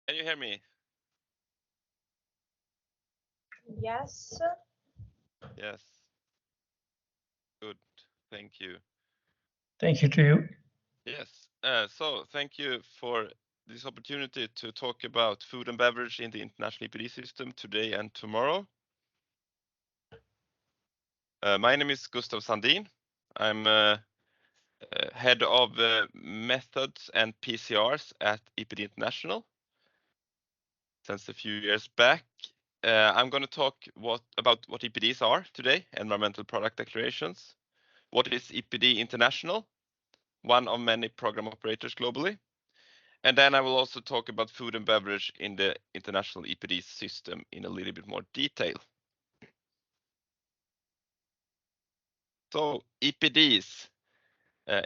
Can you hear me? Yes. Yes. Good. Thank you. Thank you to you. Yes. So thank you for this opportunity to talk about food and beverage in the International EPD system today and tomorrow. My name is Gustav Sandin. I'm head of methods and PCRs at EPD International since a few years back. I'm going to talk about what EPDs are today, environmental product declarations. What is EPD International? One of many program operators globally. And then I will also talk about food and beverage in the International EPD system in a little bit more detail. So EPDs,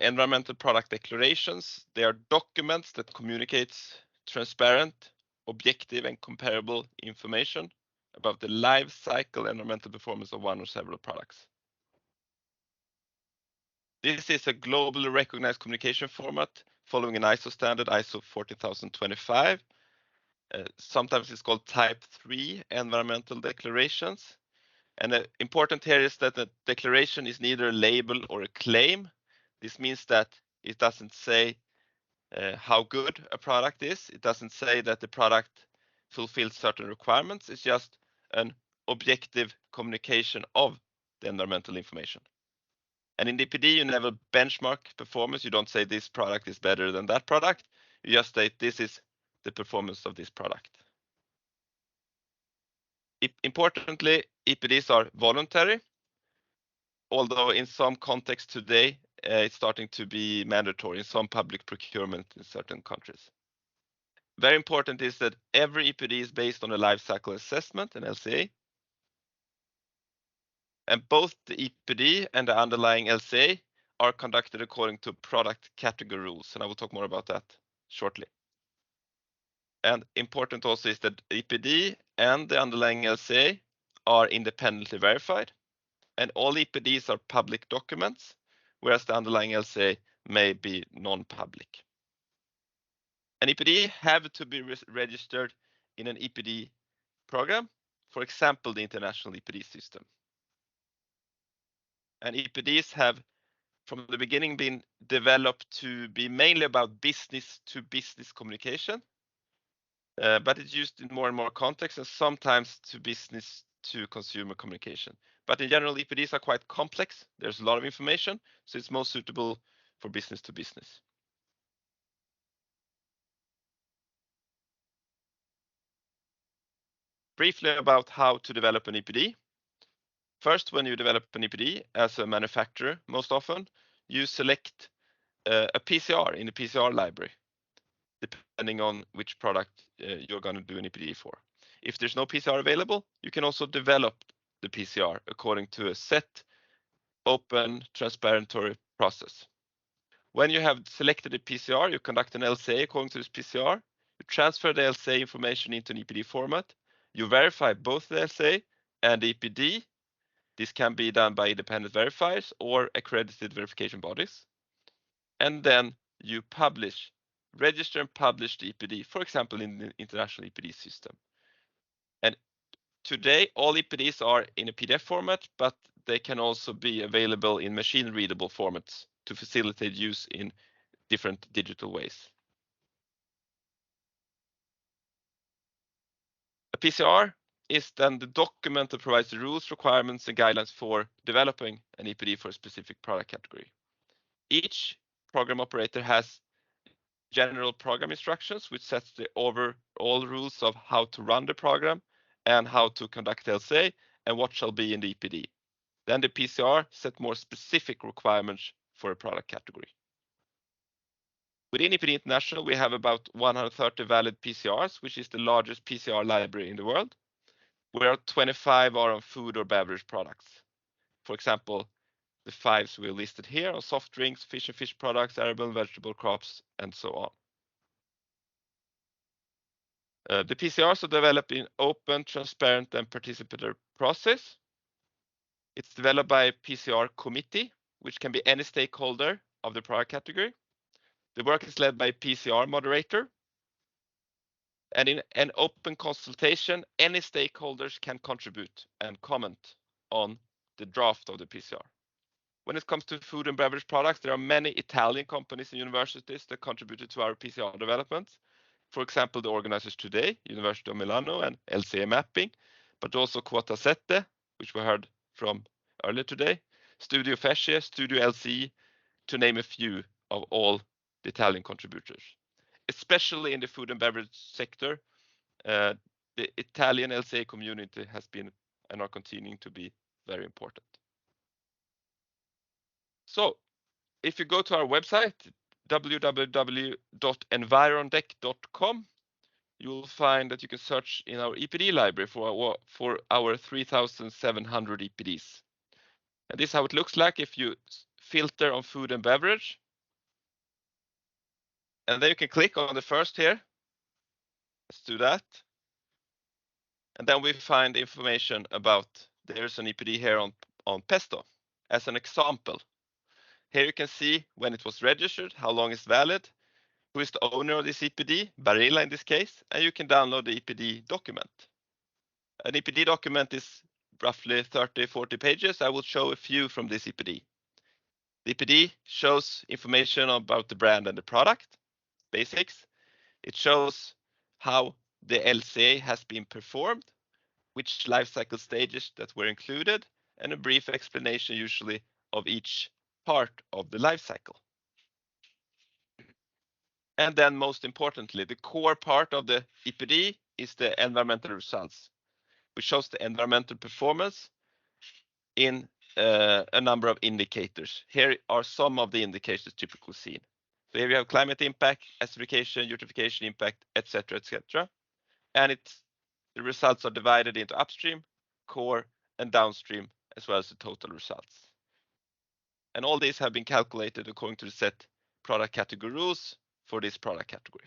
environmental product declarations, they are documents that communicates transparent, objective and comparable information about the life cycle environmental performance of one or several products. This is a globally recognized communication format following an ISO standard, ISO 14025. Sometimes it's called type 3 environmental declarations. And important here is that the declaration is neither a label or a claim. This means that it doesn't say how good a product is. It doesn't say that the product fulfills certain requirements. It's just an objective communication of the environmental information. And in DPD, you never benchmark performance. You don't say this product is better than that product. You just state this is the performance of this product. Importantly, EPDs are voluntary, although in some contexts today, it's starting to be mandatory in some public procurement in certain countries. Very important is that every EPD is based on a life cycle assessment, an LCA. And both the EPD and the underlying LCA are conducted according to product category rules, and I will talk more about that shortly. And important also is that EPD and the underlying LCA are independently verified, and all EPDs are public documents, whereas the underlying LCA may be non-public. An EPD have to be registered in an EPD program, for example, the International EPD System. And EPDs have from the beginning been developed to be mainly about business to business communication, but it's used in more and more contexts and sometimes to business to consumer communication. But in general, EPDs are quite complex. There's a lot of information, so it's most suitable for business to business. Briefly about how to develop an EPD. First, when you develop an EPD as a manufacturer, most often, you select a PCR in the PCR library, depending on which product you're going to do an EPD for. If there's no PCR available, you can also develop the PCR according to a set, open, transparent process. When you have selected a PCR, you conduct an LCA according to this PCR. You transfer the LCA information into an EPD format. You verify both the LCA and the EPD. This can be done by independent verifiers or accredited verification bodies. And then you publish, register and publish the EPD, for example, in the International EPD system. And today, all EPDs are in a PDF format, but they can also be available in machine-readable formats to facilitate use in different digital ways. A PCR is then the document that provides the rules, requirements, and guidelines for developing an EPD for a specific product category. Each program operator has general program instructions, which sets the overall rules of how to run the program and how to conduct LCA and what shall be in the EPD. Then the PCR set more specific requirements for a product category. Within EPD International, we have about 130 valid PCRs, which is the largest PCR library in the world, where 25 are on food or beverage products. For example, the 5 we listed here are soft drinks, fish and fish products, arable and vegetable crops, and so on. The PCRs are developed in open, transparent, and participatory process. It's developed by a PCR committee, which can be any stakeholder of the product category. The work is led by a PCR moderator, And in an open consultation, any stakeholders can contribute and comment on the draft of the PCR. When it comes to food and beverage products, there are many Italian companies and universities that contributed to our PCR development. For example, the organizers today, University of Milano and LCA Mapping, but also Quota 7, which we heard from earlier today, Studio Fesce, Studio LCE, to name a few of all the Italian contributors. Especially in the food and beverage sector, the Italian LCA community has been and are continuing to be very important. So if you go to our website, www.environdec.com, you will find that you can search in our EPD library for our 3,700 EPDs. And this is how it looks like if you filter on food and beverage. And then you can click on the first here. Let's do that. And then we find information about there's an EPD here on pesto as an example. Here you can see when it was registered, how long it's valid, who is the owner of this EPD, Barilla in this case, and you can download the EPD document. An EPD document is roughly 30, 40 pages. I will show a few from this EPD. The EPD shows information about the brand and the product, basics. It shows how the LCA has been performed, which life cycle stages that were included, and a brief explanation usually of each part of the life cycle. And then most importantly, the core part of the EPD is the environmental results, which shows the environmental performance in a number of indicators. Here are some of the indicators typically seen. So here we have climate impact, acidification, eutrophication impact, etc., etc. And the results are divided into upstream, core, and downstream, as well as the total results. And all these have been calculated according to the set product category rules for this product category.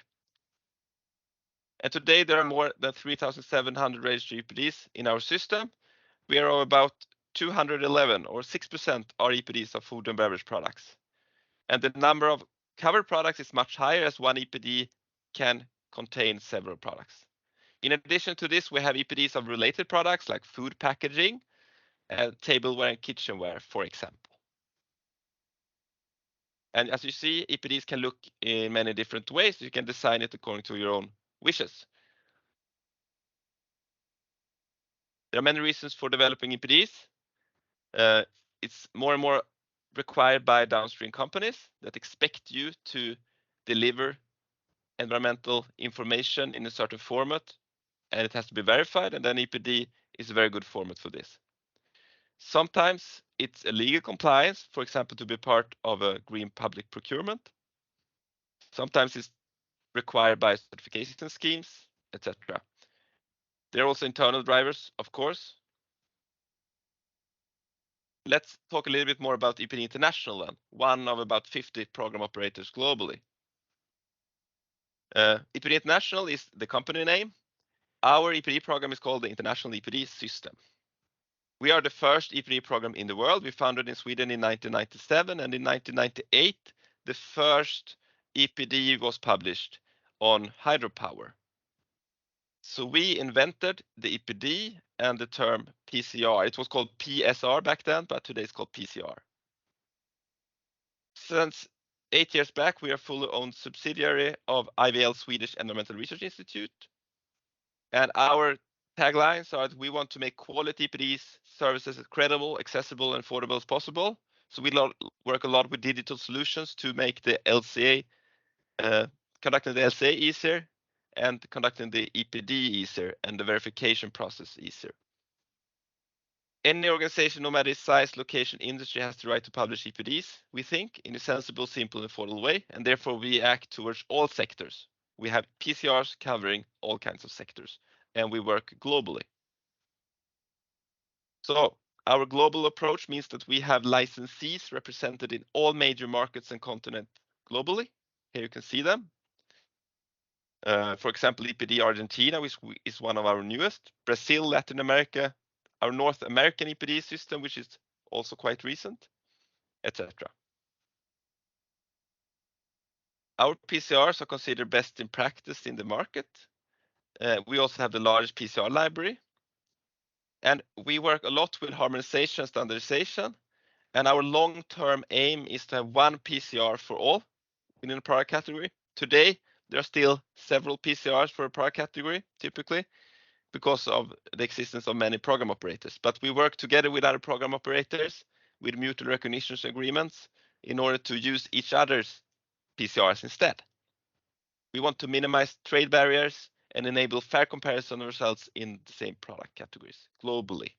And today there are more than 3,700 registered EPDs in our system. We are about 211 or 6% are EPDs of food and beverage products. And the number of covered products is much higher as one EPD can contain several products. In addition to this, we have EPDs of related products like food packaging, tableware and kitchenware, for example. And as you see, EPDs can look in many different ways. You can design it according to your own wishes. There are many reasons for developing EPDs. It's more and more required by downstream companies that expect you to deliver environmental information in a certain format, and it has to be verified, and then EPD is a very good format for this. Sometimes it's a legal compliance, for example, to be part of a green public procurement. Sometimes it's required by certification schemes, etc. There are also internal drivers, of course. Let's talk a little bit more about EPD International then, one of about 50 program operators globally. EPD International is the company name. Our EPD program is called the International EPD System. We are the first EPD program in the world. We founded in Sweden in 1997, and in 1998, the first EPD was published on hydropower. So we invented the EPD and the term PCR. It was called PSR back then, but today it's called PCR. Since 8 years back, we are fully owned subsidiary of IVL Swedish Environmental Research Institute. And our taglines are that we want to make quality EPD services as credible, accessible, and affordable as possible. So we work a lot with digital solutions to make the LCA, conducting the LCA easier and conducting the EPD easier and the verification process easier. Any organization, no matter its size, location, industry, has the right to publish EPDs, we think, in a sensible, simple, and affordable way, and therefore we act towards all sectors. We have PCRs covering all kinds of sectors, and we work globally. So our global approach means that we have licensees represented in all major markets and continents globally. Here you can see them. For example, EPD Argentina, which is one of our newest. Brazil, Latin America, our North American EPD system, which is also quite recent, etc. Our PCRs are considered best in practice in the market, We also have the largest PCR library. And we work a lot with harmonization and standardization. And our long-term aim is to have one PCR for all within a product category. Today, there are still several PCRs for a product category, typically, because of the existence of many program operators. But we work together with other program operators with mutual recognition agreements in order to use each other's PCRs instead. We want to minimize trade barriers and enable fair comparison of results in the same product categories globally.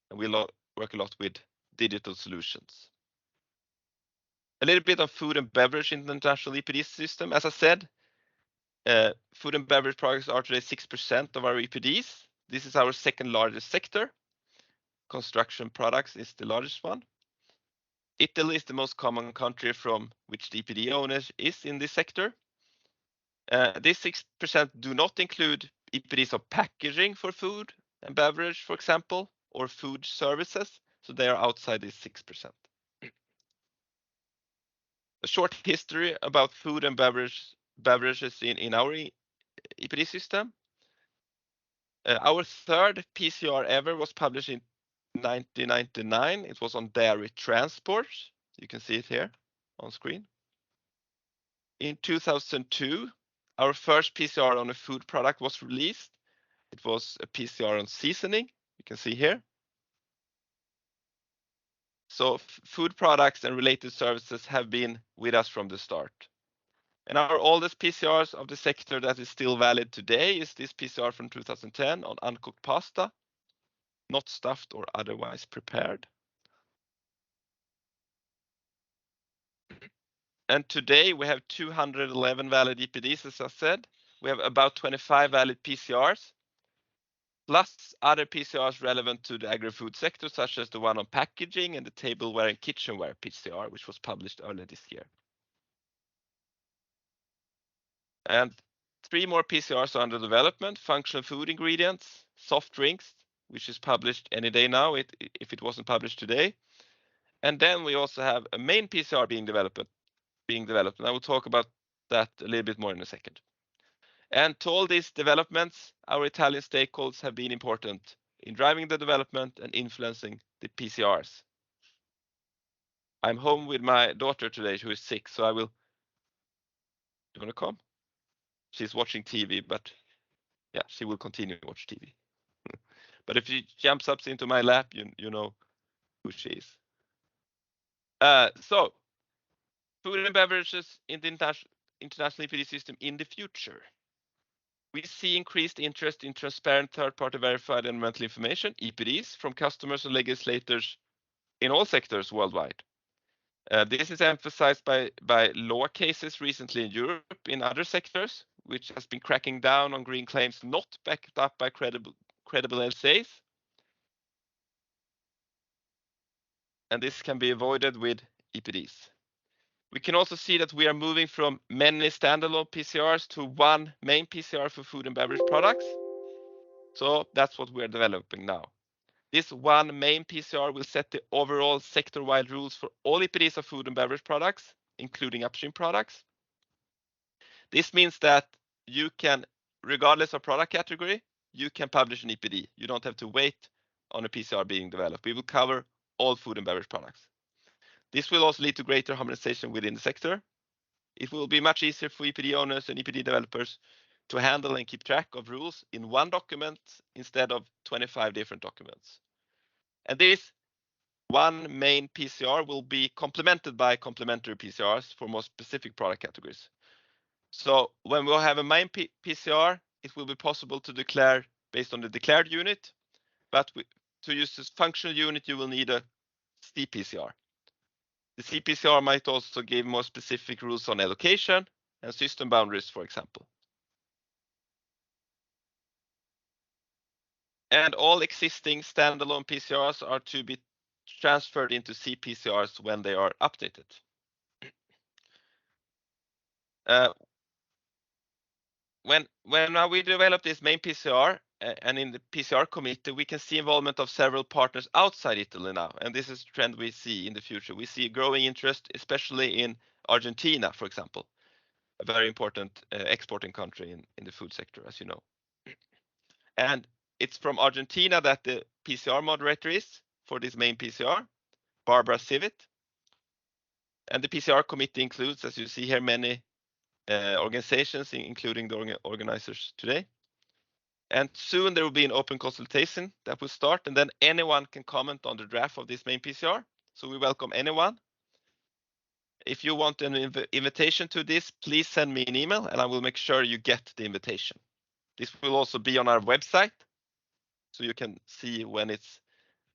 And we work a lot with digital solutions. A little bit on food and beverage in the International EPD system. As I said, food and beverage products are today 6% of our EPDs. This is our second largest sector. Construction products is the largest one. Italy is the most common country from which the EPD owners is in this sector. This 6% do not include EPDs of packaging for food and beverage, for example, or food services. So they are outside this 6%. A short history about food and beverages in our EPD system. Our third PCR ever was published in 1999. It was on dairy transport. You can see it here on screen. In 2002, our first PCR on a food product was released. It was a PCR on seasoning. You can see here. So food products and related services have been with us from the start. And our oldest PCRs of the sector that is still valid today is this PCR from 2010 on uncooked pasta, not stuffed or otherwise prepared. And today we have 211 valid EPDs, as I said. We have about 25 valid PCRs, plus other PCRs relevant to the agri-food sector, such as the one on packaging and the tableware and kitchenware PCR, which was published earlier this year. And 3 more PCRs are under development: functional food ingredients, soft drinks, which is published any day now if it wasn't published today. And then we also have a main PCR being developed. And I will talk about that a little bit more in a second. And to all these developments, our Italian stakeholders have been important in driving the development and influencing the PCRs. I'm home with my daughter today, who is 6, so I will. You want to come? She's watching TV, but yeah, she will continue to watch TV. But if she jumps up into my lap, you know who she is. So, food and beverages in the international EPD system in the future. We see increased interest in transparent third-party verified environmental information, EPDs, from customers and legislators in all sectors worldwide. This is emphasized by law cases recently in Europe in other sectors, which has been cracking down on green claims not backed up by credible LCAs. And this can be avoided with EPDs. We can also see that we are moving from many standalone PCRs to one main PCR for food and beverage products. So that's what we're developing now. This one main PCR will set the overall sector-wide rules for all EPDs of food and beverage products, including upstream products. This means that you can, regardless of product category, you can publish an EPD. You don't have to wait on a PCR being developed. We will cover all food and beverage products. This will also lead to greater harmonization within the sector. It will be much easier for EPD owners and EPD developers to handle and keep track of rules in one document instead of 25 different documents. And this one main PCR will be complemented by complementary PCRs for more specific product categories. So when we'll have a main PCR, it will be possible to declare based on the declared unit, but to use this functional unit, you will need a CPCR. The CPCR might also give more specific rules on allocation and system boundaries, for example. And all existing standalone PCRs are to be transferred into CPCRs when they are updated. When we develop this main PCR and in the PCR committee, we can see involvement of several partners outside Italy now. And this is a trend we see in the future. We see growing interest, especially in Argentina, for example. a very important exporting country in the food sector, as you know. And it's from Argentina that the PCR moderator is for this main PCR, Barbara Civit. And the PCR committee includes, as you see here, many organizations, including the organizers today. And soon there will be an open consultation that will start, and then anyone can comment on the draft of this main PCR. So we welcome anyone. If you want an invitation to this, please send me an email and I will make sure you get the invitation. This will also be on our website, so you can see when it's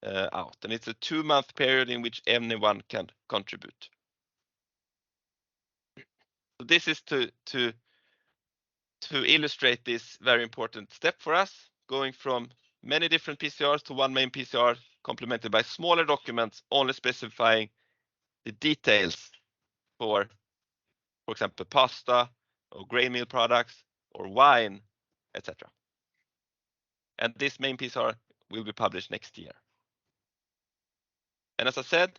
out. And it's a 2-month period in which anyone can contribute. So this is to illustrate this very important step for us, going from many different PCRs to one main PCR, complemented by smaller documents only specifying the details for example, pasta or grain meal products or wine, etc. And this main PCR will be published next year. And as I said,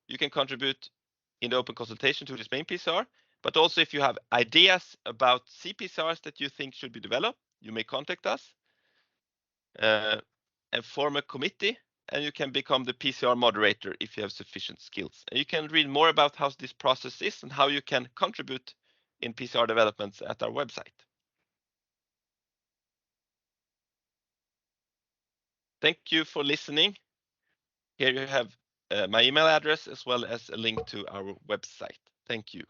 you can contribute in the open consultation to this main PCR, but also if you have ideas about CPCRs that you think should be developed, you may contact us and form a committee, and you can become the PCR moderator if you have sufficient skills. And you can read more about how this process is and how you can contribute in PCR developments at our website. Thank you for listening. Here you have my email address as well as a link to our website. Thank you.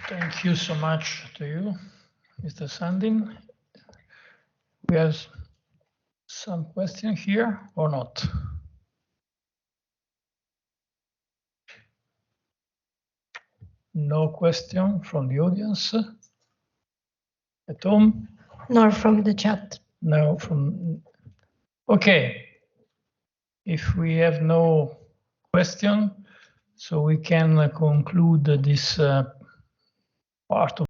Thank you so much to you, Mr. Sandin. We have some question here or not? No question from the audience at home? Nor from the chat. No, from. Okay. If we have no question, so we can conclude this part of